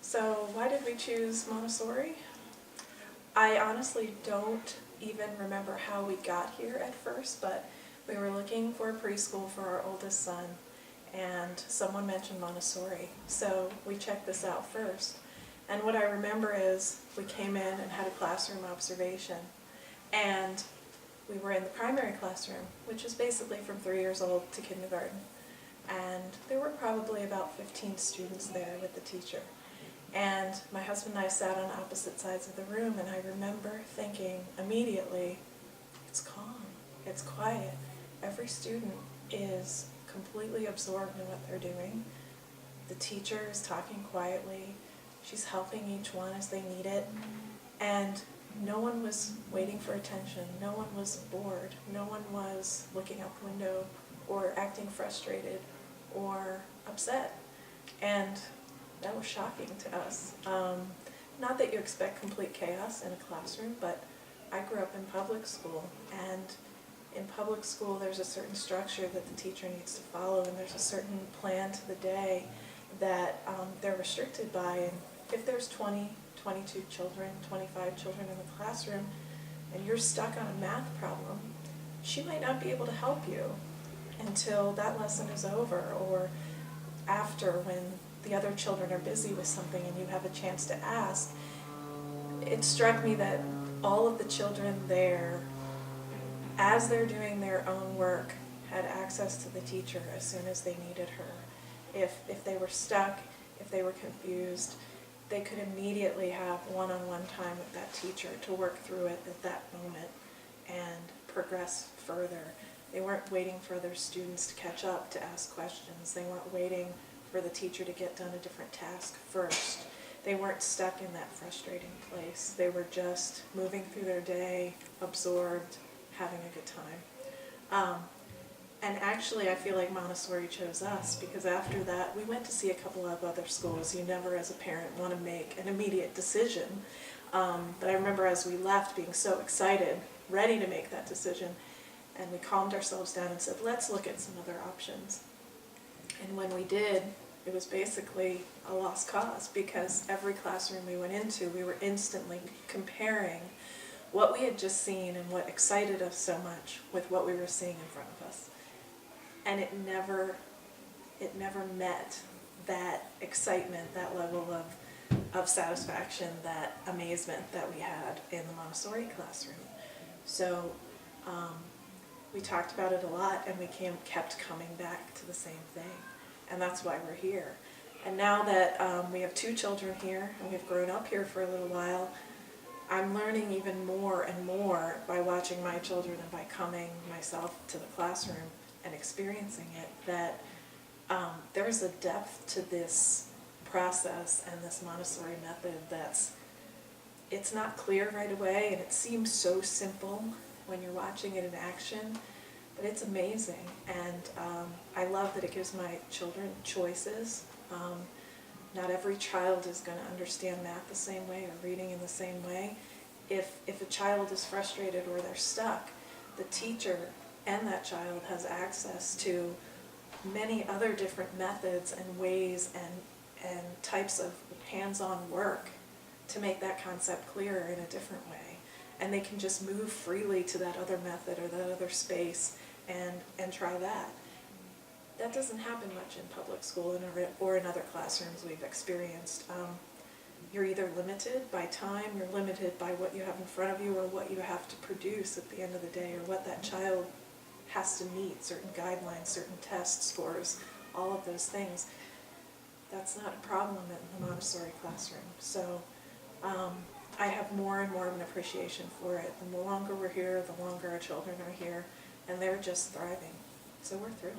So why did we choose Montessori? I honestly don't even remember how we got here at first, but we were looking for a preschool for our oldest son, and someone mentioned Montessori. So we checked this out first. And what I remember is we came in and had a classroom observation, and we were in the primary classroom, which is basically from 3 years old to kindergarten. And there were probably about 15 students there with the teacher. And my husband and I sat on opposite sides of the room, and I remember thinking immediately, it's calm, it's quiet. Every student is completely absorbed in what they're doing. The teacher is talking quietly. She's helping each one as they need it. And no one was waiting for attention. No one was bored. No one was looking out the window or acting frustrated or upset. And that was shocking to us. Not that you expect complete chaos in a classroom, but I grew up in public school, and in public school there's a certain structure that the teacher needs to follow, and there's a certain plan to the day that they're restricted by. And if there's 20, 22 children, 25 children in the classroom, and you're stuck on a math problem, she might not be able to help you until that lesson is over, or after, when the other children are busy with something and you have a chance to ask. It struck me that all of the children there, as they're doing their own work, had access to the teacher as soon as they needed her. If they were stuck, if they were confused, they could immediately have one-on-one time with that teacher to work through it at that moment and progress further. They weren't waiting for other students to catch up to ask questions. They weren't waiting for the teacher to get done a different task first. They weren't stuck in that frustrating place. They were just moving through their day, absorbed, having a good time. And actually, I feel like Montessori chose us, because after that we went to see a couple of other schools. You never, as a parent, want to make an immediate decision. But I remember as we left being so excited, ready to make that decision, and we calmed ourselves down and said, let's look at some other options. And when we did, it was basically a lost cause, because every classroom we went into, we were instantly comparing what we had just seen and what excited us so much with what we were seeing in front of us. And it never met that excitement, that level of satisfaction, that amazement that we had in the Montessori classroom. So we talked about it a lot, and we kept coming back to the same thing. And that's why we're here. And now that we have 2 children here, and we've grown up here for a little while, I'm learning even more and more by watching my children and by coming myself to the classroom and experiencing it, that there's a depth to this process and this Montessori method it's not clear right away, and it seems so simple when you're watching it in action, but it's amazing. And I love that it gives my children choices. Not every child is going to understand math the same way or reading in the same way. If a child is frustrated or they're stuck, the teacher and that child has access to many other different methods and ways and types of hands-on work to make that concept clearer in a different way. And they can just move freely to that other method or that other space and try that. That doesn't happen much in public school or in other classrooms we've experienced. You're either limited by time, you're limited by what you have in front of you, or what you have to produce at the end of the day, or what that child has to meet, certain guidelines, certain test scores, all of those things. That's not a problem in the Montessori classroom. So I have more and more of an appreciation for it. The longer we're here, the longer our children are here, and they're just thriving. So we're thrilled.